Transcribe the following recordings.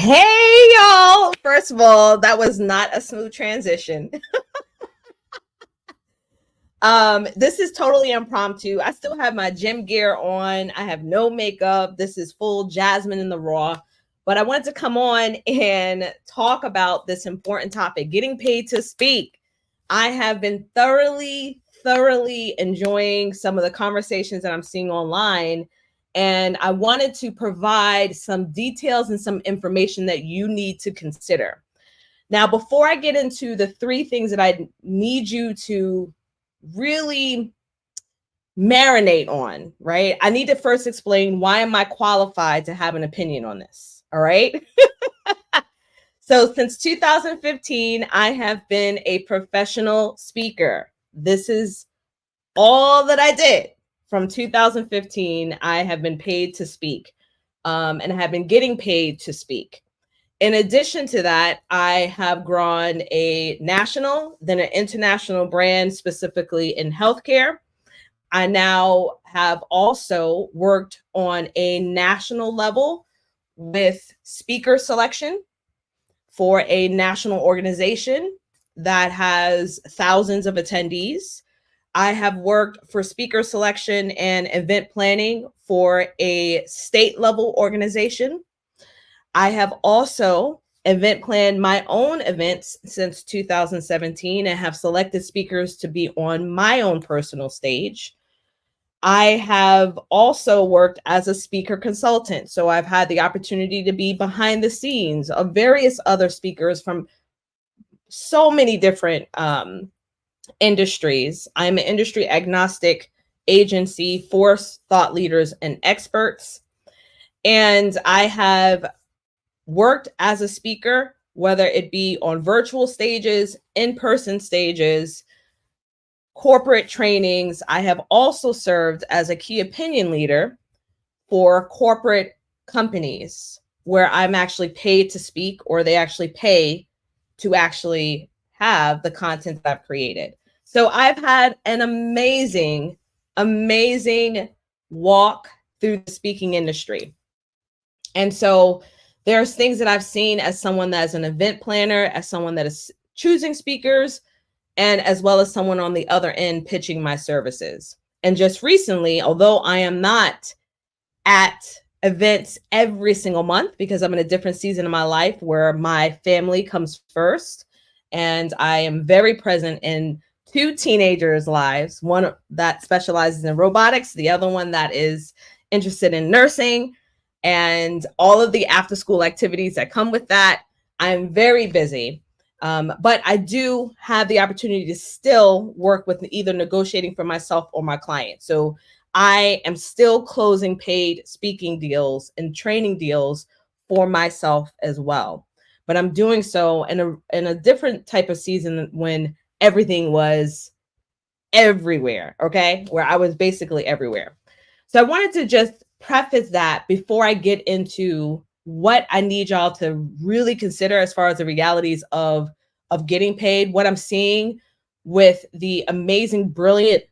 Hey, y'all. First of all, that was not a smooth transition. This is totally impromptu. I still have my gym gear on. I have no makeup. This is full Jasmine in the raw. But I wanted to come on and talk about this important topic, getting paid to speak. I have been thoroughly enjoying some of the conversations that I'm seeing online. And I wanted to provide some details and some information that you need to consider. Now, before I get into the three things that I need you to really marinate on, right? I need to first explain why am I qualified to have an opinion on this, all right? So since 2015, I have been a professional speaker. This is all that I did. From 2015, I have been paid to speak and have been getting paid to speak. In addition to that, I have grown a national, then an international brand specifically in healthcare. I now have also worked on a national level with speaker selection for a national organization that has thousands of attendees. I have worked for speaker selection and event planning for a state level organization. I have also event planned my own events since 2017 and have selected speakers to be on my own personal stage. I have also worked as a speaker consultant. So I've had the opportunity to be behind the scenes of various other speakers from so many different industries. I'm an industry agnostic agency for thought leaders and experts. And I have worked as a speaker, whether it be on virtual stages, in-person stages, corporate trainings. I have also served as a key opinion leader for corporate companies where I'm actually paid to speak, or they actually pay to actually have the content that I've created. So I've had an amazing walk through the speaking industry. And so there's things that I've seen as someone that's an event planner, as someone that is choosing speakers, and as well as someone on the other end pitching my services. And just recently, although I am not at events every single month because I'm in a different season of my life where my family comes first, and I am very present in two teenagers' lives, one that specializes in robotics, the other one that is interested in nursing and all of the after school activities that come with that. I'm very busy. But I do have the opportunity to still work with either negotiating for myself or my client. So I am still closing paid speaking deals and training deals for myself as well. But I'm doing so in a different type of season when everything was everywhere, okay? Where I was basically everywhere. So I wanted to just preface that before I get into what I need y'all to really consider as far as the realities of getting paid, what I'm seeing with the amazing, brilliant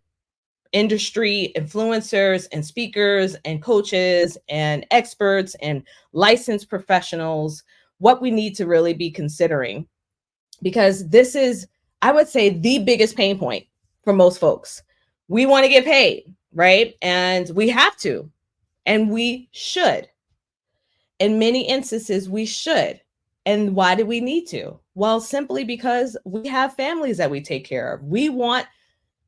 industry influencers and speakers and coaches and experts and licensed professionals, what we need to really be considering. Because this is, I would say, the biggest pain point for most folks. We want to get paid, right? And we have to, and we should. In many instances, we should. And why do we need to? Well, simply because we have families that we take care of. We want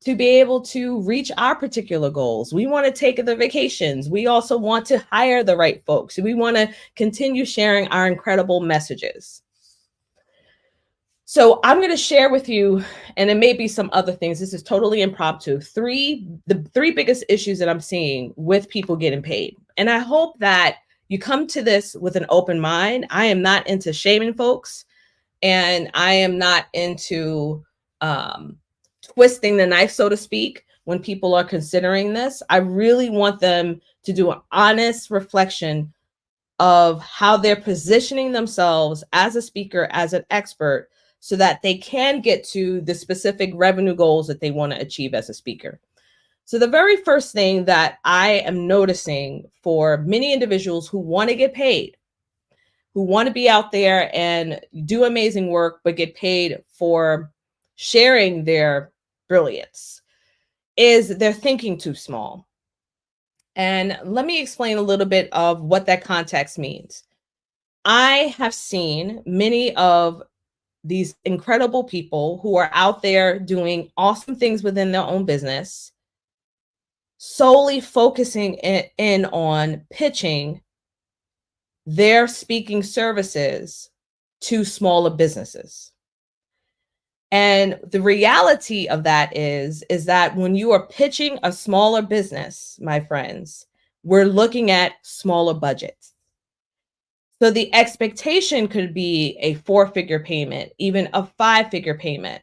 to be able to reach our particular goals. We want to take the vacations. We also want to hire the right folks. We want to continue sharing our incredible messages. So I'm going to share with you, and it may be some other things. This is totally impromptu. The three biggest issues that I'm seeing with people getting paid. And I hope that you come to this with an open mind. I am not into shaming folks, and I am not into twisting the knife, so to speak, when people are considering this. I really want them to do an honest reflection of how they're positioning themselves as a speaker, as an expert, so that they can get to the specific revenue goals that they want to achieve as a speaker. So the very first thing that I am noticing for many individuals who want to get paid, who want to be out there and do amazing work, but get paid for sharing their brilliance, is they're thinking too small. And let me explain a little bit of what that context means. I have seen many of these incredible people who are out there doing awesome things within their own business, solely focusing in on pitching their speaking services to smaller businesses. And the reality of that is that when you are pitching a smaller business, my friends, we're looking at smaller budgets. So the expectation could be a 4-figure payment, even a 5-figure payment.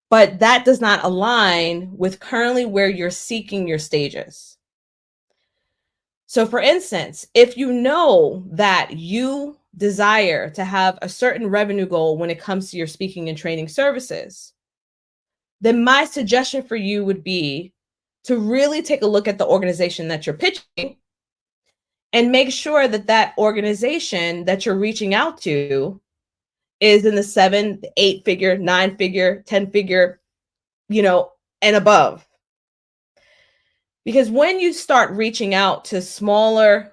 But that does not align with currently where you're seeking your stages. So for instance, if you know that you desire to have a certain revenue goal when it comes to your speaking and training services, then my suggestion for you would be to really take a look at the organization that you're pitching and make sure that that organization that you're reaching out to is in the 7, 8-figure, 9-figure, 10-figure, and above. Because when you start reaching out to smaller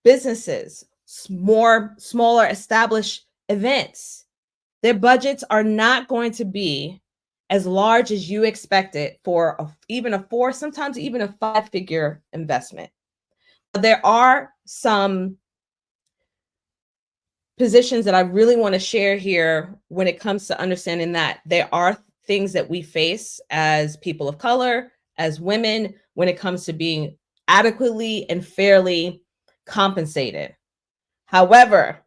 businesses, smaller established events, their budgets are not going to be as large as you expect it for even a 4, sometimes even a 5-figure investment. There are some positions that I really want to share here when it comes to understanding that there are things that we face as people of color, as women, when it comes to being adequately and fairly compensated. However,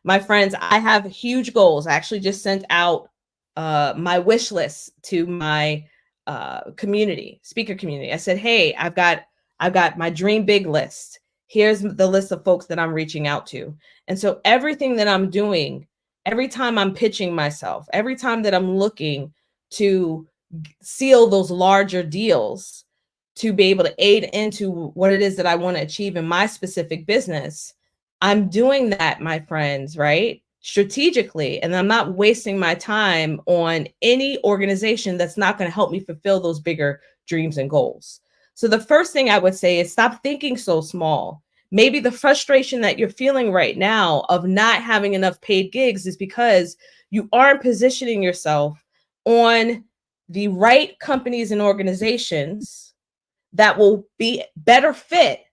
my friends, I have huge goals. I actually just sent out my wish list to my speaker community. I said, hey, I've got my dream big list. Here's the list of folks that I'm reaching out to. And so everything that I'm doing, every time I'm pitching myself, every time that I'm looking to seal those larger deals to be able to aid into what it is that I want to achieve in my specific business, I'm doing that, my friends, right? Strategically. And I'm not wasting my time on any organization that's not going to help me fulfill those bigger dreams and goals. So the first thing I would say is stop thinking so small. Maybe the frustration that you're feeling right now of not having enough paid gigs is because you aren't positioning yourself on the right companies and organizations that will be better fit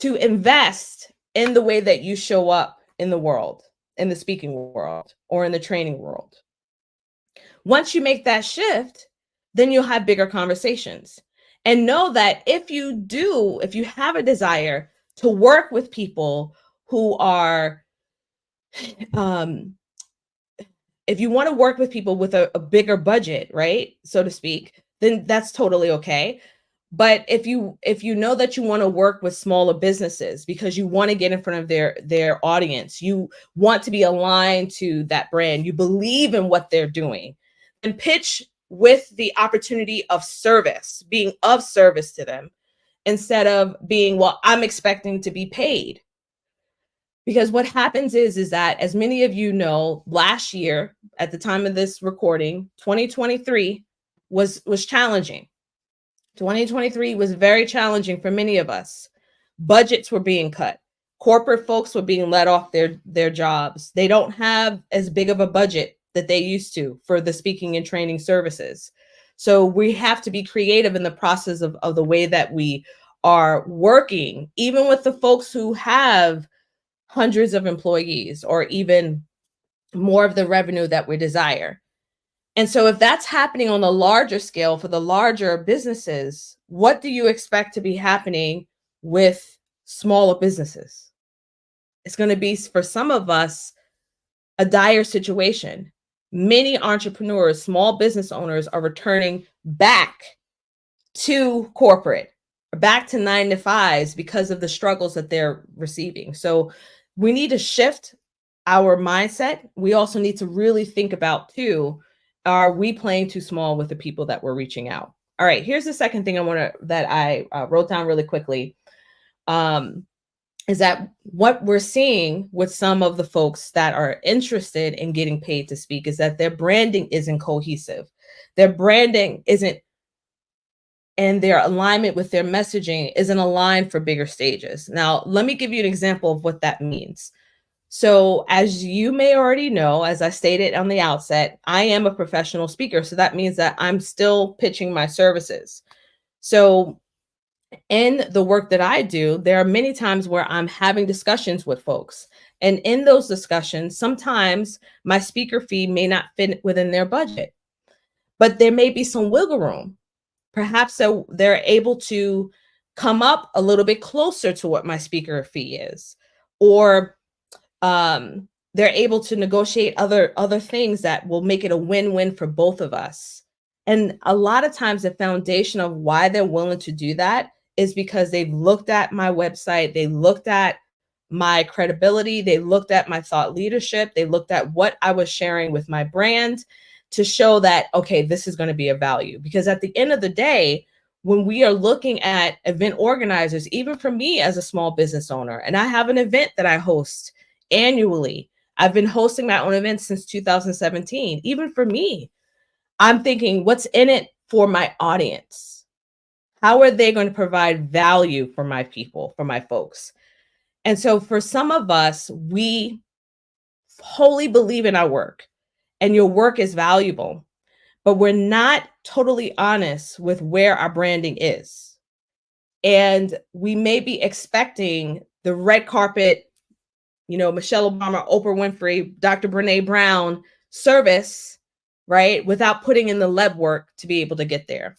to invest in the way that you show up in the world, in the speaking world, or in the training world. Once you make that shift, then you'll have bigger conversations. And know that if you have a desire to work with people who are, if you want to work with people with a bigger budget, right, so to speak, then that's totally okay. But if you know that you want to work with smaller businesses because you want to get in front of their audience, you want to be aligned to that brand, you believe in what they're doing, and pitch with the opportunity of service, being of service to them, instead of being, well, I'm expecting to be paid. Because what happens is that, as many of you know, last year at the time of this recording, 2023 was challenging. 2023 was very challenging for many of us. Budgets were being cut. Corporate folks were being let off their jobs. They don't have as big of a budget that they used to for the speaking and training services. So we have to be creative in the process of the way that we are working, even with the folks who have hundreds of employees or even more of the revenue that we desire. And so if that's happening on a larger scale for the larger businesses, what do you expect to be happening with smaller businesses? It's going to be, for some of us, a dire situation. Many entrepreneurs, small business owners, are returning back to corporate, back to 9-to-5s because of the struggles that they're receiving. So we need to shift our mindset. We also need to really think about, too, are we playing too small with the people that we're reaching out? All right, here's the second thing that I wrote down really quickly. is that what we're seeing with some of the folks that are interested in getting paid to speak is that their branding isn't cohesive. Their branding isn't, and their alignment with their messaging isn't aligned for bigger stages. Now, let me give you an example of what that means. So, as you may already know, as I stated on the outset, I am a professional speaker. So that means that I'm still pitching my services. So, in the work that I do, there are many times where I'm having discussions with folks. And in those discussions, sometimes my speaker fee may not fit within their budget, but there may be some wiggle room. Perhaps so they're able to come up a little bit closer to what my speaker fee is, or they're able to negotiate other things that will make it a win-win for both of us. And a lot of times the foundation of why they're willing to do that is because they've looked at my website, they looked at my credibility, they looked at my thought leadership, they looked at what I was sharing with my brand to show that, okay, this is going to be of value. Because at the end of the day, when we are looking at event organizers, even for me as a small business owner, and I have an event that I host annually. I've been hosting my own events since 2017. Even for me, I'm thinking, what's in it for my audience? How are they going to provide value for my people, for my folks? And so for some of us, we wholly believe in our work and your work is valuable, but we're not totally honest with where our branding is. And we may be expecting the red carpet, Michelle Obama, Oprah Winfrey, Dr. Brene Brown service, right? Without putting in the legwork to be able to get there.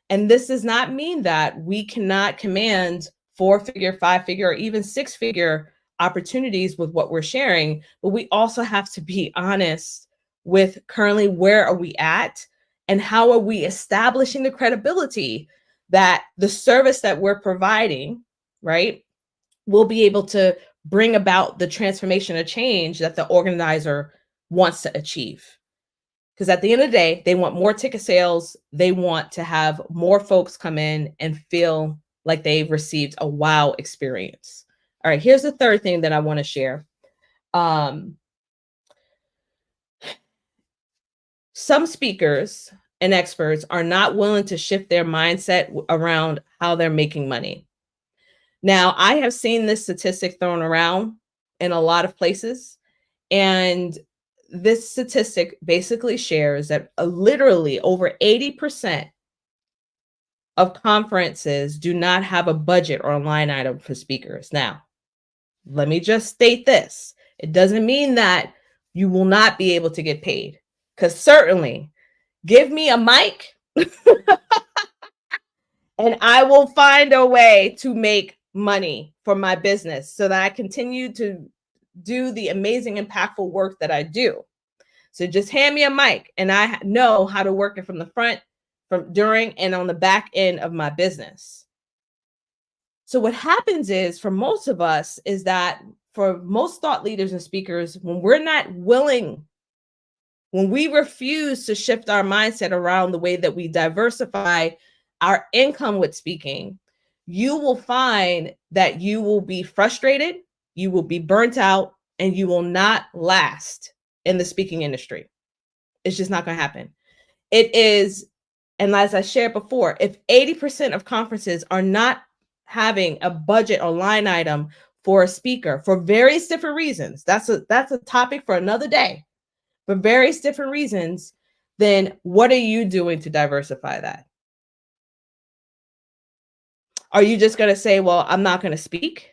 And this does not mean that we cannot command 4-figure, 5-figure, or even 6-figure opportunities with what we're sharing, but we also have to be honest with currently where are we at and how are we establishing the credibility that the service that we're providing, right, will be able to bring about the transformation or change that the organizer wants to achieve. Because at the end of the day, they want more ticket sales. They want to have more folks come in and feel like they've received a wow experience. All right, here's the third thing that I want to share. Some speakers and experts are not willing to shift their mindset around how they're making money. Now, I have seen this statistic thrown around in a lot of places, and this statistic basically shares that literally over 80% of conferences do not have a budget or a line item for speakers. Now, let me just state this. It doesn't mean that you will not be able to get paid, because certainly give me a mic and I will find a way to make money for my business so that I continue to do the amazing, impactful work that I do. So just hand me a mic and I know how to work it from the front, from during, and on the back end of my business. So what happens is, for most of us, is that for most thought leaders and speakers, when we're not willing, when we refuse to shift our mindset around the way that we diversify our income with speaking, you will find that you will be frustrated, you will be burnt out, and you will not last in the speaking industry. It's just not going to happen. It is, and as I shared before, if 80% of conferences are not having a budget or line item for a speaker for various different reasons, that's a topic for another day, for various different reasons, then what are you doing to diversify that? Are you just going to say, well, I'm not going to speak?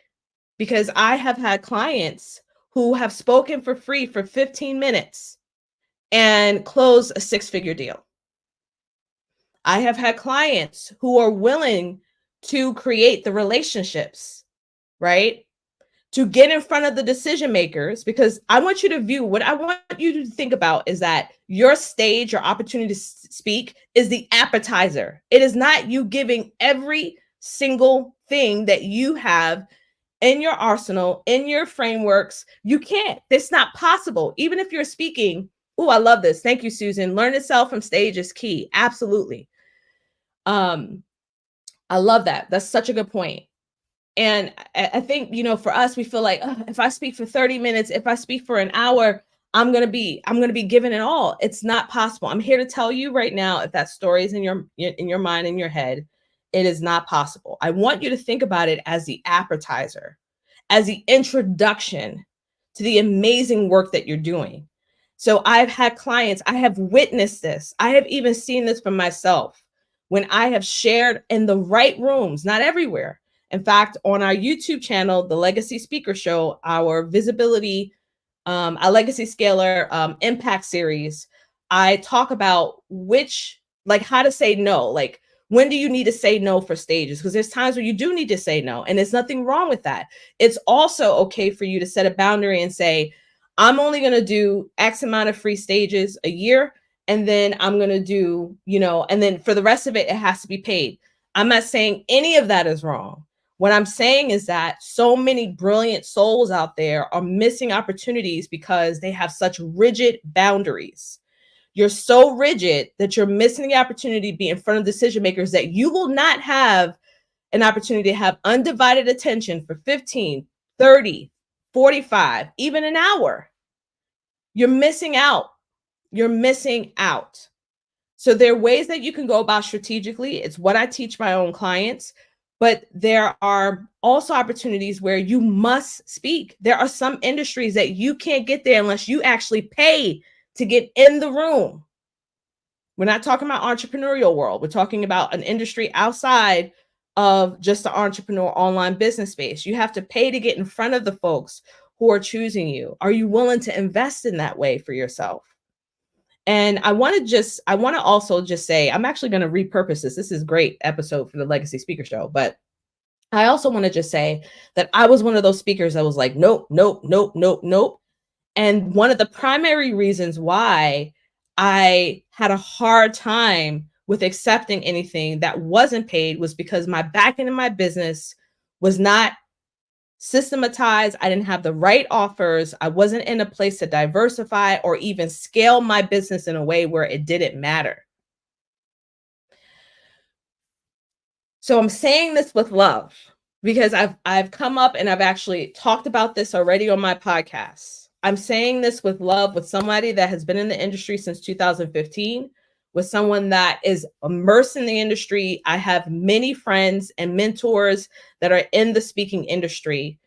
Because I have had clients who have spoken for free for 15 minutes and close a 6-figure deal. I have had clients who are willing to create the relationships, right? To get in front of the decision makers, because I want you to view, what I want you to think about is that your stage, your opportunity to speak is the appetizer. It is not you giving every single thing that you have in your arsenal, in your frameworks. You can't. It's not possible. Even if you're speaking, oh, I love this. Thank you, Susan. Learn to sell from stage is key. Absolutely. I love that. That's such a good point. And I think, for us, we feel like, "Ugh, if I speak for 30 minutes, if I speak for an hour, I'm gonna be giving it all." It's not possible. I'm here to tell you right now, if that story is in your mind, in your head, it is not possible. I want you to think about it as the appetizer, as the introduction to the amazing work that you're doing. So I've had clients, I have witnessed this. I have even seen this for myself when I have shared in the right rooms, not everywhere. In fact, on our YouTube channel, the Legacy Speaker Show, our visibility, our Legacy Scalar Impact series, I talk about like how to say no. Like, when do you need to say no for stages? Because there's times where you do need to say no, and there's nothing wrong with that. It's also okay for you to set a boundary and say, I'm only going to do X amount of free stages a year. And then I'm going to do, and then for the rest of it, it has to be paid. I'm not saying any of that is wrong. What I'm saying is that so many brilliant souls out there are missing opportunities because they have such rigid boundaries. You're so rigid that you're missing the opportunity to be in front of decision makers that you will not have an opportunity to have undivided attention for 15, 30, 45, even an hour. You're missing out. You're missing out. So there are ways that you can go about strategically. It's what I teach my own clients. But there are also opportunities where you must speak. There are some industries that you can't get there unless you actually pay to get in the room. We're not talking about entrepreneurial world. We're talking about an industry outside of just the entrepreneur online business space. You have to pay to get in front of the folks who are choosing you. Are you willing to invest in that way for yourself? And I want to also just say, I'm actually going to repurpose this. This is a great episode for the Legacy Speaker Show. But I also want to just say that I was one of those speakers that was like, nope, nope, nope, nope, nope. And one of the primary reasons why I had a hard time with accepting anything that wasn't paid was because my back end of my business was not systematized. I didn't have the right offers. I wasn't in a place to diversify or even scale my business in a way where it didn't matter. So I'm saying this with love because I've come up and I've actually talked about this already on my podcast. I'm saying this with love with somebody that has been in the industry since 2015, with someone that is immersed in the industry. I have many friends and mentors that are in the speaking industry.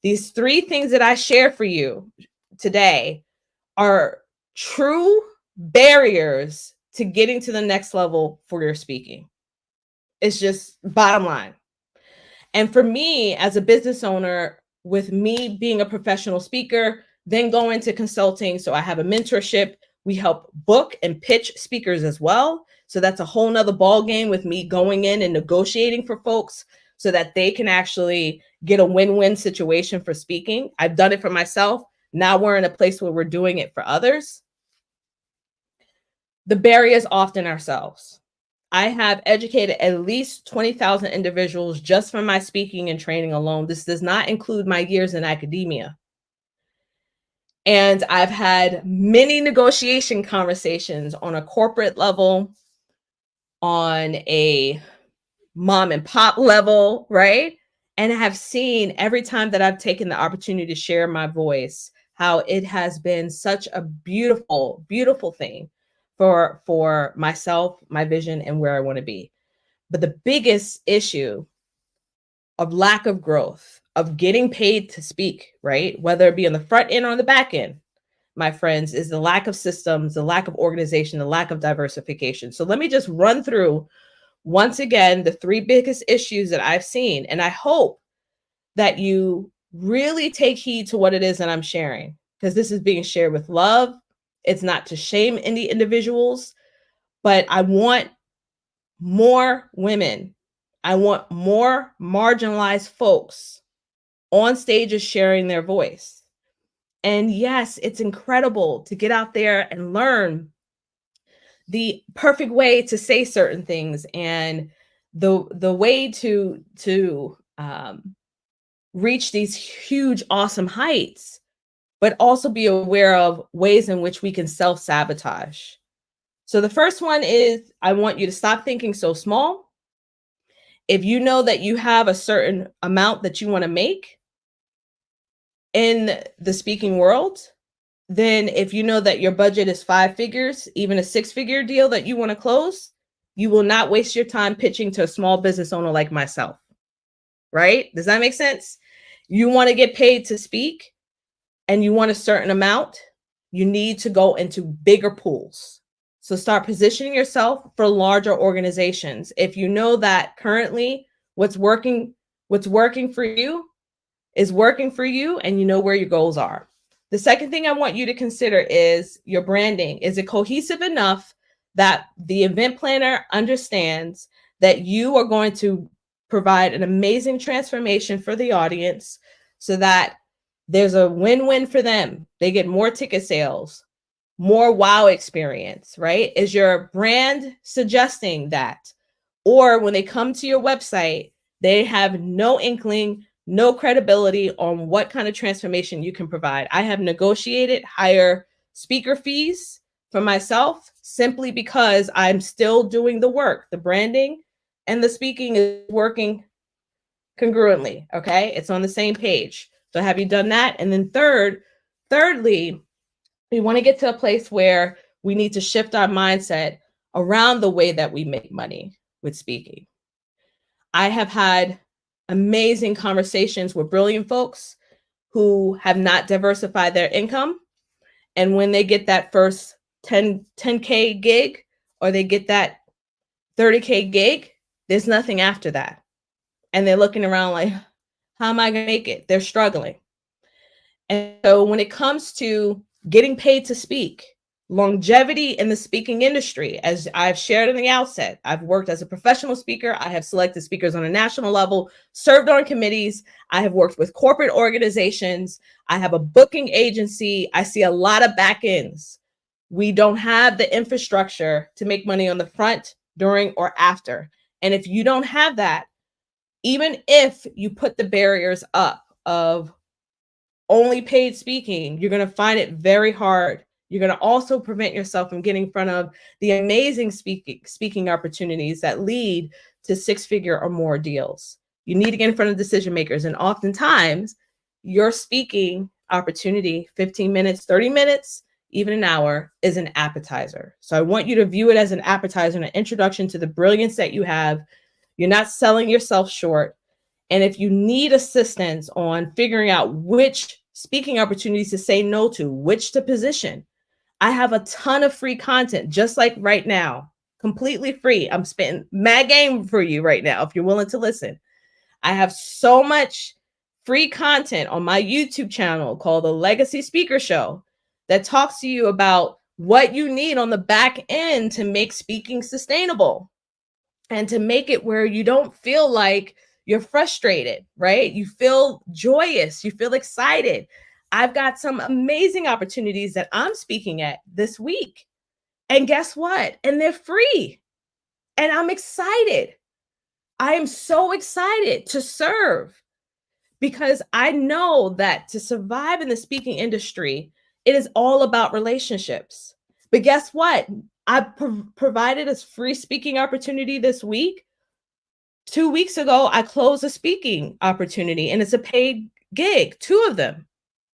These 3 things that I share for you today are true barriers to getting to the next level for your speaking. It's just bottom line. And for me, as a business owner, with me being a professional speaker, then go into consulting. So I have a mentorship. We help book and pitch speakers as well. So that's a whole nother ball game with me going in and negotiating for folks so that they can actually get a win-win situation for speaking. I've done it for myself. Now we're in a place where we're doing it for others. The barrier is often ourselves. I have educated at least 20,000 individuals just from my speaking and training alone. This does not include my years in academia. And I've had many negotiation conversations on a corporate level, on a mom and pop level, right? And I have seen every time that I've taken the opportunity to share my voice, how it has been such a beautiful, beautiful thing for myself, my vision, and where I want to be. But the biggest issue of lack of growth, of getting paid to speak, right? Whether it be on the front end or on the back end, my friends, is the lack of systems, the lack of organization, the lack of diversification. So let me just run through once again the 3 biggest issues that I've seen. And I hope that you really take heed to what it is that I'm sharing, because this is being shared with love. It's not to shame any individuals, but I want more women. I want more marginalized folks on stages sharing their voice. And yes, it's incredible to get out there and learn the perfect way to say certain things and the way to reach these huge, awesome heights, but also be aware of ways in which we can self-sabotage. So the first one is, I want you to stop thinking so small If you know that you have a certain amount that you want to make in the speaking world, then if you know that your budget is 5 figures, even a 6-figure deal that you want to close, you will not waste your time pitching to a small business owner like myself, right? Does that make sense? You want to get paid to speak and you want a certain amount, you need to go into bigger pools. So start positioning yourself for larger organizations. If you know that currently what's working for you is working for you and you know where your goals are. The second thing I want you to consider is your branding. Is it cohesive enough that the event planner understands that you are going to provide an amazing transformation for the audience so that there's a win-win for them? They get more ticket sales, more wow experience, right? Is your brand suggesting that? Or when they come to your website, they have no inkling, no credibility on what kind of transformation you can provide. I have negotiated higher speaker fees for myself simply because I'm still doing the work. The branding and the speaking is working congruently. Okay. It's on the same page. So have you done that? And then thirdly, we want to get to a place where we need to shift our mindset around the way that we make money with speaking. I have had amazing conversations with brilliant folks who have not diversified their income. And when they get that first 10K gig or they get that 30K gig, there's nothing after that. And they're looking around like, how am I going to make it? They're struggling. And so when it comes to getting paid to speak, longevity in the speaking industry, as I've shared in the outset, I've worked as a professional speaker. I have selected speakers on a national level, served on committees. I have worked with corporate organizations. I have a booking agency. I see a lot of back ends. We don't have the infrastructure to make money on the front, during, or after. And if you don't have that, even if you put the barriers up of only paid speaking, you're going to find it very hard. You're going to also prevent yourself from getting in front of the amazing speaking opportunities that lead to 6-figure or more deals. You need to get in front of decision makers. And oftentimes your speaking opportunity, 15 minutes, 30 minutes, even an hour, is an appetizer. So I want you to view it as an appetizer and an introduction to the brilliance that you have. You're not selling yourself short. And if you need assistance on figuring out which speaking opportunities to say no to, which to position, I have a ton of free content, just like right now, completely free. I'm spitting mad game for you right now if you're willing to listen. I have so much free content on my YouTube channel called The Legacy Speaker Show that talks to you about what you need on the back end to make speaking sustainable and to make it where you don't feel like you're frustrated, right? You feel joyous, you feel excited. I've got some amazing opportunities that I'm speaking at this week. And guess what? And they're free. And I'm excited. I am so excited to serve because I know that to survive in the speaking industry, it is all about relationships. But guess what? I provided a free speaking opportunity this week. 2 weeks ago, I closed a speaking opportunity and it's a paid gig, 2 of them,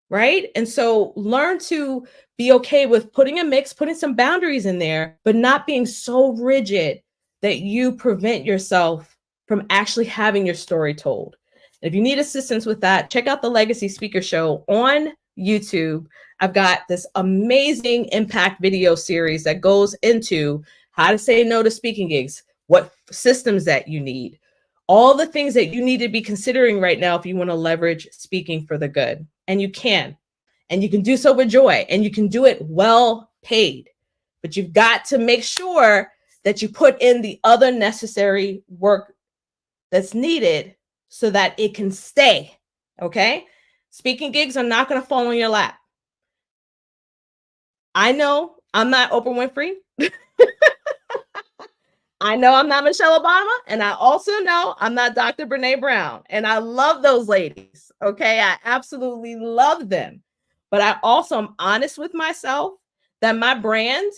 right? And so learn to be okay with putting a mix, putting some boundaries in there, but not being so rigid that you prevent yourself from actually having your story told. If you need assistance with that, check out the Legacy Speaker Show on YouTube. I've got this amazing impact video series that goes into how to say no to speaking gigs, what systems that you need, all the things that you need to be considering right now if you want to leverage speaking for the good. And you can do so with joy, and you can do it well paid, but you've got to make sure that you put in the other necessary work that's needed so that it can stay. Okay. Speaking gigs are not going to fall on your lap. I know I'm not Oprah Winfrey. I know I'm not Michelle Obama, and I also know I'm not Dr. Brene Brown, and I love those ladies, okay? I absolutely love them, but I also am honest with myself that my brand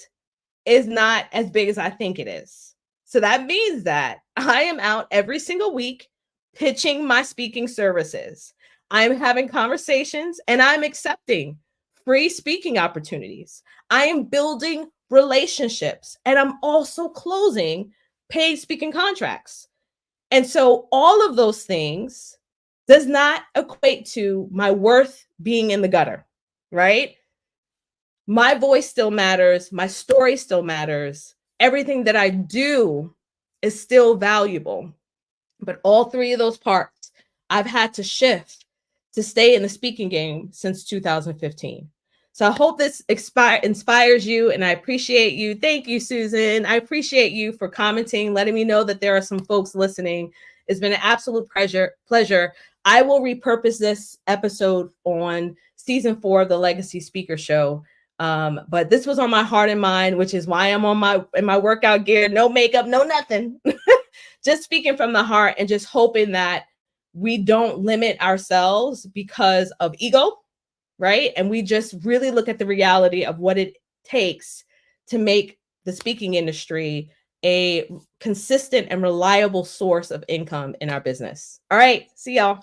is not as big as I think it is. So that means that I am out every single week pitching my speaking services. I'm having conversations and I'm accepting free speaking opportunities. I am building relationships and I'm also closing paid speaking contracts. And so all of those things does not equate to my worth being in the gutter, right? My voice still matters. My story still matters. Everything that I do is still valuable. But all three of those parts I've had to shift to stay in the speaking game since 2015. So I hope this inspires you, and I appreciate you. Thank you, Susan. I appreciate you for commenting, letting me know that there are some folks listening. It's been an absolute pleasure. I will repurpose this episode on season 4 of the Legacy Speaker Show. But this was on my heart and mind, which is why I'm in my workout gear, no makeup, no nothing. Just speaking from the heart and just hoping that we don't limit ourselves because of ego, right? And we just really look at the reality of what it takes to make the speaking industry a consistent and reliable source of income in our business. All right, see y'all.